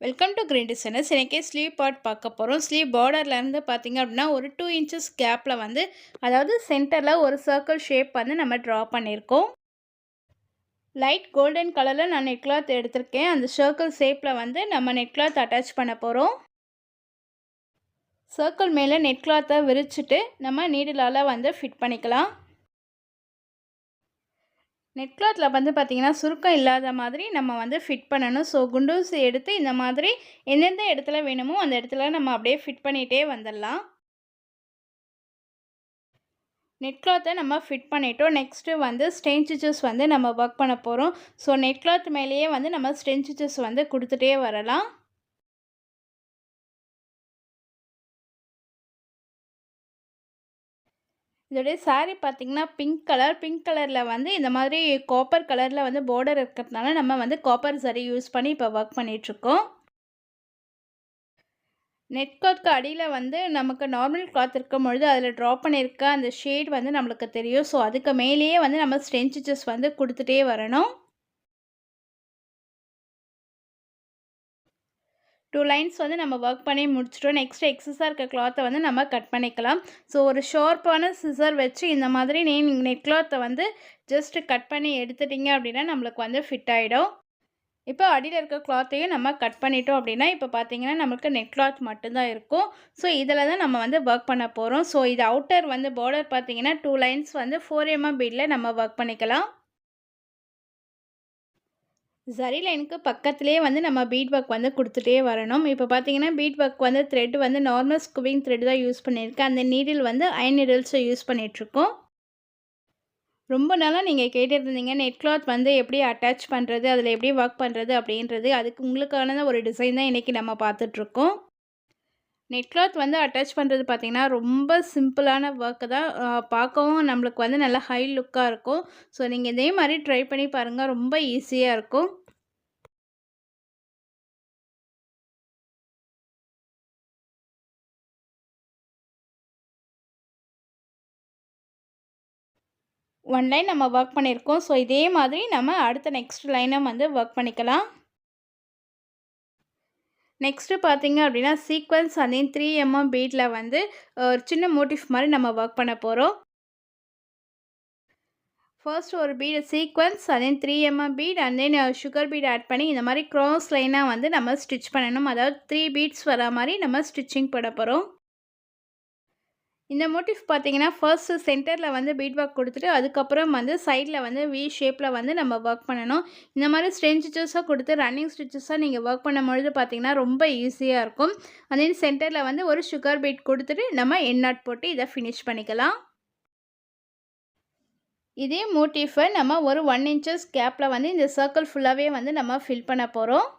Welcome to green designers. இன்றைக்கி sleeve part பார்க்க போகிறோம். ஸ்லீவ் பார்டர்லேருந்து பார்த்திங்க அப்படின்னா ஒரு 2 இன்ச்சஸ் கேப்பில் வந்து, அதாவது சென்டரில் ஒரு சர்க்கிள் ஷேப் வந்து நம்ம ட்ரா பண்ணியிருக்கோம். லைட் கோல்டன் கலரில் நான் நெட் கிளாத் எடுத்திருக்கேன். அந்த சர்க்கிள் ஷேப்பில் வந்து நம்ம நெட் கிளாத் அட்டாச் பண்ண போகிறோம். சர்க்கிள் மேலே நெட் கிளாத்தை விரிச்சிட்டு நம்ம நீடிலால் வந்து ஃபிட் பண்ணிக்கலாம். நெட் கிளாத்தில் வந்து பார்த்திங்கன்னா சுருக்கம் இல்லாத மாதிரி நம்ம வந்து ஃபிட் பண்ணணும். ஸோ குண்டூசி எடுத்து இந்த மாதிரி எந்தெந்த இடத்துல வேணுமோ அந்த இடத்துல நம்ம அப்படியே ஃபிட் பண்ணிகிட்டே வந்துடலாம். நெட் கிளாத்தை நம்ம ஃபிட் பண்ணிட்டோம். நெக்ஸ்ட்டு வந்து ஸ்டெயின் ஸ்டிச்சஸ் வந்து நம்ம ஒர்க் பண்ண போகிறோம். ஸோ நெட் கிளாத் மேலேயே வந்து நம்ம ஸ்டெயின் ஸ்டிச்சஸ் வந்து கொடுத்துட்டே வரலாம். இதோடைய சாரீ பார்த்திங்கன்னா பிங்க் கலரில் வந்து இந்த மாதிரி காப்பர் கலரில் வந்து பார்டர் இருக்கிறதுனால நம்ம வந்து காப்பர் சரி யூஸ் பண்ணி இப்போ ஒர்க் பண்ணிகிட்ருக்கோம். நெட் கிளாத்க்கு அடியில் வந்து நமக்கு நார்மல் கிளாத் இருக்கும் பொழுது அதில் ட்ரா பண்ணியிருக்க அந்த ஷேட் வந்து நம்மளுக்கு தெரியும். ஸோ அதுக்கு மேலேயே வந்து நம்ம ஸ்டெயின் ஸ்டிச்சஸ் வந்து கொடுத்துட்டே வரணும். 2 லைன்ஸ் வந்து நம்ம ஒர்க் பண்ணி முடிச்சிட்டோம். நெக்ஸ்ட் எக்ஸஸாக இருக்க கிளாத்தை வந்து நம்ம கட் பண்ணிக்கலாம். ஸோ ஒரு ஷார்ப்பான சிசர் வச்சு இந்த மாதிரி நீங்கள் நெட் கிளாத்தை வந்து ஜஸ்ட் கட் பண்ணி எடுத்துட்டிங்க அப்படின்னா நம்மளுக்கு வந்து ஃபிட் ஆகிடும். இப்போ அடியில் இருக்க கிளாத்தையும் நம்ம கட் பண்ணிட்டோம் அப்படின்னா இப்போ பார்த்தீங்கன்னா நமக்கு நெட் கிளாத் மட்டும்தான் இருக்கும். ஸோ இதில் தான் நம்ம வந்து ஒர்க் பண்ண போகிறோம். ஸோ இது அவுட்டர் வந்து பார்டர் பார்த்தீங்கன்னா 2 லைன்ஸ் வந்து 4 mm பீடில் நம்ம ஒர்க் பண்ணிக்கலாம். சரி லைனுக்கு பக்கத்துலேயே வந்து நம்ம பீட் ஒர்க் வந்து கொடுத்துட்டே வரணும். இப்போ பார்த்தீங்கன்னா பீட் ஒர்க் வந்து த்ரெட் வந்து நார்மல் ஸ்குவிங் த்ரெட் தான் யூஸ் பண்ணியிருக்கேன். அந்த நீடில் வந்து அயன் நீடில்ஸை யூஸ் பண்ணிகிட்ருக்கோம். ரொம்ப நாளாக நீங்கள் கேட்டுருந்தீங்க நெட் கிளாத் வந்து எப்படி அட்டாச் பண்ணுறது, அதில் எப்படி ஒர்க் பண்ணுறது அப்படின்றது. அதுக்கு உங்களுக்கான ஒரு டிசைன் தான் இன்றைக்கி நம்ம பார்த்துட்ருக்கோம். நெட் கிளாத் வந்து அட்டாச் பண்ணுறது பார்த்திங்கன்னா ரொம்ப சிம்பிளான ஒர்க்கு தான். பார்க்கவும் நம்மளுக்கு வந்து நல்லா ஹை லுக்காக இருக்கும். ஸோ நீங்கள் இதே மாதிரி ட்ரை பண்ணி பாருங்கள், ரொம்ப ஈஸியாக இருக்கும். ஒன் லைன் நம்ம ஒர்க் பண்ணியிருக்கோம். ஸோ இதே மாதிரி நம்ம அடுத்த நெக்ஸ்ட் லைனும் வந்து ஒர்க் பண்ணிக்கலாம். நெக்ஸ்ட்டு பார்த்தீங்க அப்படின்னா சீக்வென்ஸ் அதே 3 mm பீட்டில் வந்து ஒரு சின்ன மோட்டிஃப் மாதிரி நம்ம ஒர்க் பண்ண போகிறோம். ஃபர்ஸ்ட் ஒரு பீடு சீக்வென்ஸ் அதே 3 mm bead and then sugar bead add பண்ணி இந்த மாதிரி க்ராஸ் லைனாக வந்து நம்ம ஸ்டிச் பண்ணணும். அதாவது 3 பீட்ஸ் வர மாதிரி நம்ம ஸ்டிச்சிங் பண்ண போகிறோம். இந்த மோட்டிவ் பார்த்தீங்கன்னா ஃபர்ஸ்ட்டு சென்டரில் வந்து பீட் ஒர்க் கொடுத்துட்டு அதுக்கப்புறம் வந்து சைடில் வந்து வி ஷேப்பில் வந்து நம்ம ஒர்க் பண்ணணும். இந்த மாதிரி ஸ்டெயின் ஸ்டிச்சஸாக கொடுத்து ரன்னிங் ஸ்டிச்சஸாக நீங்கள் ஒர்க் பண்ணும்பொழுது பார்த்தீங்கன்னா ரொம்ப ஈஸியாக இருக்கும். அதே சென்டரில் வந்து ஒரு சுகர் பீட் கொடுத்துட்டு நம்ம எண்ட் நாட் போட்டு இதை ஃபினிஷ் பண்ணிக்கலாம். இதே மோட்டிஃபை நம்ம ஒரு 1 inches கேப்பில் வந்து இந்த சர்க்கிள் ஃபுல்லாகவே வந்து நம்ம ஃபில் பண்ண போகிறோம்.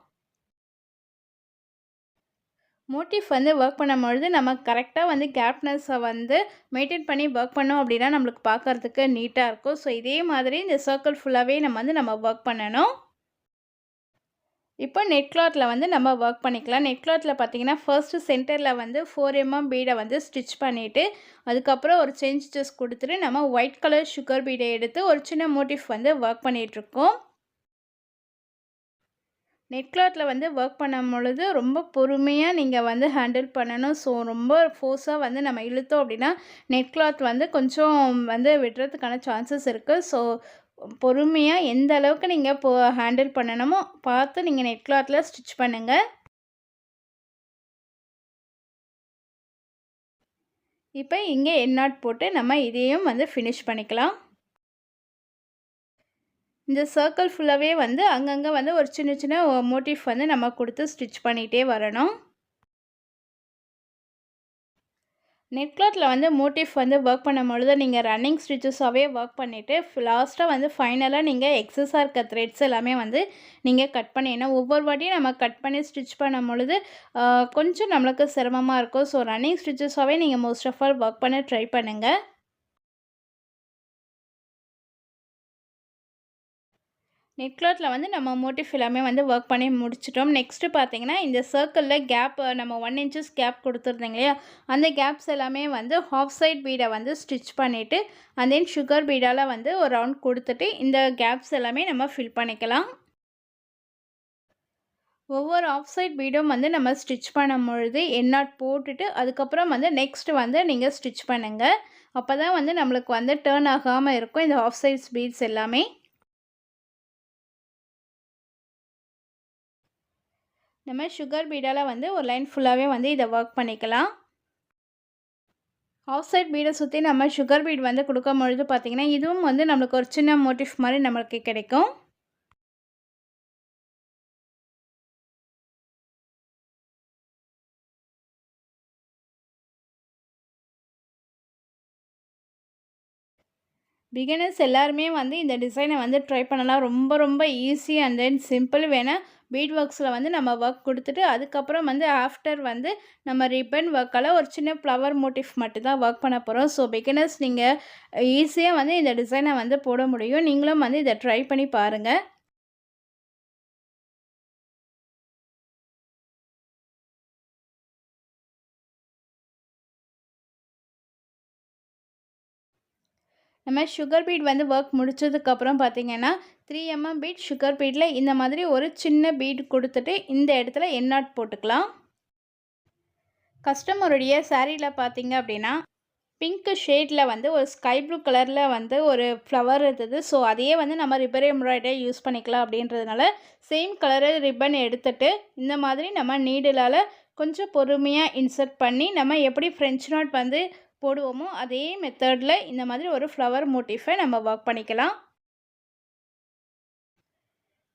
மோட்டிஃப் வந்து ஒர்க் பண்ணும்பொழுது நம்ம கரெக்டாக வந்து கேப்னஸை வந்து மெயின்டைன் பண்ணி ஒர்க் பண்ணோம் அப்படின்னா நம்மளுக்கு பார்க்குறதுக்கு நீட்டாக இருக்கும். ஸோ இதே மாதிரி இந்த சர்க்கிள் ஃபுல்லாகவே நம்ம ஒர்க் பண்ணணும். இப்போ நெட் கிளாத்தில் வந்து நம்ம ஒர்க் பண்ணிக்கலாம். நெட் கிளாத்தில் பார்த்தீங்கன்னா ஃபர்ஸ்ட்டு சென்டரில் வந்து 4 mm பீடை வந்து ஸ்டிச் பண்ணிவிட்டு அதுக்கப்புறம் ஒரு செயின் ஸ்டிச்சஸ் கொடுத்துட்டு நம்ம ஒயிட் கலர் சுகர் பீடை எடுத்து ஒரு சின்ன மோட்டிஃப் வந்து ஒர்க் பண்ணிகிட்ருக்கோம். நெட் கிளாத்தில் வந்து ஒர்க் பண்ணும் பொழுது ரொம்ப பொறுமையாக நீங்கள் வந்து ஹேண்டில் பண்ணணும். ஸோ ரொம்ப ஃபோர்ஸாக வந்து நம்ம இழுத்தோம் அப்படின்னா நெட் கிளாத் வந்து கொஞ்சம் வந்து விடுறதுக்கான சான்சஸ் இருக்குது. ஸோ பொறுமையாக எந்த அளவுக்கு நீங்கள் ஹேண்டில் பண்ணணுமோ பார்த்து நீங்கள் நெட் கிளாத்தில் ஸ்டிச் பண்ணுங்கள். இப்போ இங்கே எண்ட் நாட் போட்டு நம்ம இதையும் வந்து ஃபினிஷ் பண்ணிக்கலாம். இந்த சர்க்கிள் ஃபுல்லாகவே வந்து அங்கங்கே வந்து ஒரு சின்ன சின்ன மோட்டிஃப் வந்து நம்ம கொடுத்து ஸ்டிச் பண்ணிகிட்டே வரணும். நெட் கிளாத்தில் வந்து மோட்டிஃப் வந்து ஒர்க் பண்ணும்பொழுது நீங்கள் ரன்னிங் ஸ்டிச்சஸாகவே ஒர்க் பண்ணிவிட்டு லாஸ்ட்டாக வந்து ஃபைனலாக நீங்கள் எக்ஸஸாக இருக்க த்ரெட்ஸ் எல்லாமே வந்து நீங்கள் கட் பண்ணி, ஏன்னா ஒவ்வொரு வாட்டியும் நம்ம கட் பண்ணி ஸ்டிச் பண்ணும் பொழுது கொஞ்சம் நம்மளுக்கு சிரமமாக இருக்கும். ஸோ ரன்னிங் ஸ்டிச்சஸாகவே நீங்கள் மோஸ்ட் ஆஃப் ஆல் ஒர்க் பண்ண ட்ரை பண்ணுங்கள். நெட் கிளாத்தில் வந்து நம்ம மோட்டிஃப் எல்லாமே வந்து ஒர்க் பண்ணி முடிச்சிட்டோம். நெக்ஸ்ட்டு பார்த்தீங்கன்னா இந்த சர்க்கிளில் கேப் நம்ம 1 inches கேப் கொடுத்துருந்தீங்க இல்லையா, அந்த கேப்ஸ் எல்லாமே வந்து ஹாஃப் சைட் பீடை வந்து ஸ்டிச் பண்ணிவிட்டு அண்ட் தென் சுகர் பீடால் வந்து ஒரு ரவுண்ட் கொடுத்துட்டு இந்த கேப்ஸ் எல்லாமே நம்ம ஃபில் பண்ணிக்கலாம். ஒவ்வொரு ஆஃப் சைட் பீடும் வந்து நம்ம ஸ்டிச் பண்ணும்பொழுது எண்ணாட் போட்டுட்டு, அதுக்கப்புறம் வந்து நெக்ஸ்ட் வந்து நீங்க ஸ்டிச் பண்ணுங்க. அப்பதான் வந்து நம்மளுக்கு வந்து டர்ன் ஆகாம இருக்கும் இந்த ஆஃப் சைட்ஸ் பீட்ஸ் எல்லாமே. நம்ம சுகர் பீடால வந்து ஒரு லைன் ஃபுல்லாவே வந்து இத வொர்க் பண்ணிக்கலாம். ஆஃப் சைட் பீட சுத்தி நம்ம சுகர் பீட் வந்து குடுக்கும்பொழுது பார்த்தீங்கன்னா, இதுவும் வந்து நம்மளுக்கு ஒரு சின்ன மோட்டிஃப் மாரி நம்மளுக்கு கிடைக்கும். பிகினர்ஸ் எல்லாருமே வந்து இந்த டிசைனை வந்து ட்ரை பண்ணலாம். ரொம்ப ரொம்ப ஈஸி அண்ட் தென் சிம்பிள். வேணா பீட் ஒர்க்ஸில் வந்து நம்ம ஒர்க் கொடுத்துட்டு அதுக்கப்புறம் வந்து ஆஃப்டர் வந்து நம்ம ரிப்பன் ஒர்க்கால் ஒரு சின்ன ஃப்ளவர் மோட்டிஃப் மட்டும் தான் ஒர்க் பண்ண போகிறோம். ஸோ பிகினர்ஸ் நீங்கள் ஈஸியாக வந்து இந்த டிசைனை வந்து போட முடியும். நீங்களும் வந்து இதை ட்ரை பண்ணி பாருங்கள். நம்ம சுகர் பீட் வந்து ஒர்க் முடிச்சதுக்கப்புறம் பார்த்தீங்கன்னா 3 பீட் சுகர் பீட்டில் இந்த மாதிரி ஒரு சின்ன பீட் கொடுத்துட்டு இந்த இடத்துல எண்ணாட் போட்டுக்கலாம். கஸ்டமருடைய சாரியில் பார்த்தீங்க அப்படின்னா பிங்க் ஷேடில் வந்து ஒரு ஸ்கை ப்ளூ கலரில் வந்து ஒரு ஃப்ளவர் இருந்தது. ஸோ அதையே வந்து நம்ம ரிப்பன் எம்ப்ராய்டரியாக யூஸ் பண்ணிக்கலாம் அப்படின்றதுனால சேம் கலரு ரிப்பன் எடுத்துட்டு இந்த மாதிரி நம்ம நீடிலால் கொஞ்சம் பொறுமையாக இன்சர்ட் பண்ணி நம்ம எப்படி ஃப்ரெஞ்ச் நாட் வந்து போடுவோமோ அதே மெத்தடில் இந்த மாதிரி ஒரு ஃப்ளவர் மோட்டிஃபை நம்ம ஒர்க் பண்ணிக்கலாம்.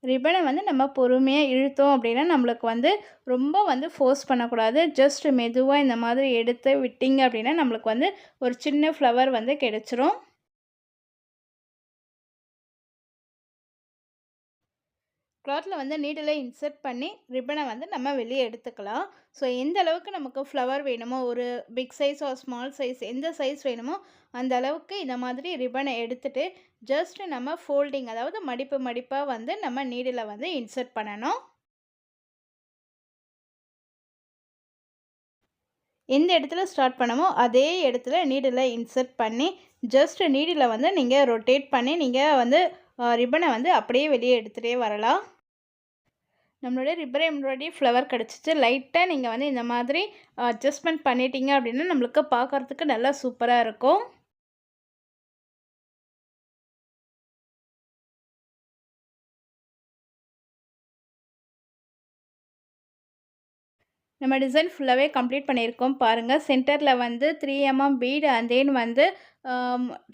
ரிப்பனை வந்து நம்ம பொறுமையாக இழுத்தோம் அப்படின்னா நம்மளுக்கு வந்து ரொம்ப வந்து ஃபோர்ஸ் பண்ணக்கூடாது. ஜஸ்ட் மெதுவாக இந்த மாதிரி எடுத்து விட்டிங்க அப்படின்னா நம்மளுக்கு வந்து ஒரு சின்ன ஃப்ளவர் வந்து கிடச்சிரும். கிளாத்தில் வந்து நீடில் இன்சர்ட் பண்ணி ரிப்பனை வந்து நம்ம வெளியே எடுத்துக்கலாம். ஸோ எந்த அளவுக்கு நமக்கு ஃப்ளவர் வேணுமோ ஒரு big size or small size எந்த சைஸ் வேணுமோ அந்த அளவுக்கு இந்த மாதிரி ரிப்பனை எடுத்துகிட்டு ஜஸ்ட் நம்ம ஃபோல்டிங் அதாவது மடிப்பு மடிப்பாக வந்து நம்ம நீடில் வந்து இன்சர்ட் பண்ணணும். எந்த இடத்துல ஸ்டார்ட் பண்ணமோ அதே இடத்துல நீடில் இன்சர்ட் பண்ணி ஜஸ்ட் நீடில் வந்து நீங்கள் ரொட்டேட் பண்ணி நீங்கள் வந்து ரிப்பனை வந்து அப்படியே வெளியே எடுத்துகிட்டே வரலாம். நம்மளுடைய ரிப்பன் எம்ப்ராய்டரி ஃப்ளவர் கிடச்சிச்சு. லைட்டாக நீங்கள் வந்து இந்த மாதிரி அட்ஜஸ்ட்மெண்ட் பண்ணிட்டீங்க அப்படின்னா நம்மளுக்கு பார்க்குறதுக்கு நல்லா சூப்பராக இருக்கும். நம்ம டிசைன் ஃபுல்லாகவே கம்ப்ளீட் பண்ணியிருக்கோம் பாருங்கள். சென்டரில் வந்து 3 பீடு அண்ட் தென் வந்து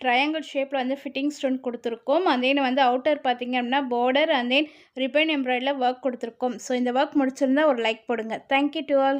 ட்ரையாங்கிள் ஷேப்பில் வந்து ஃபிட்டிங் ஸ்டோன் கொடுத்துருக்கோம். அண்ட் தென் வந்து அவுட்டர் பார்த்திங்க அப்படின்னா பார்டர் அண்ட் தென் ரிப்பன் எம்ப்ராய்டரியில் ஒர்க் கொடுத்துருக்கோம். ஸோ இந்த ஒர்க் முடிச்சிருந்தால் ஒரு லைக் போடுங்க. Thank you to all.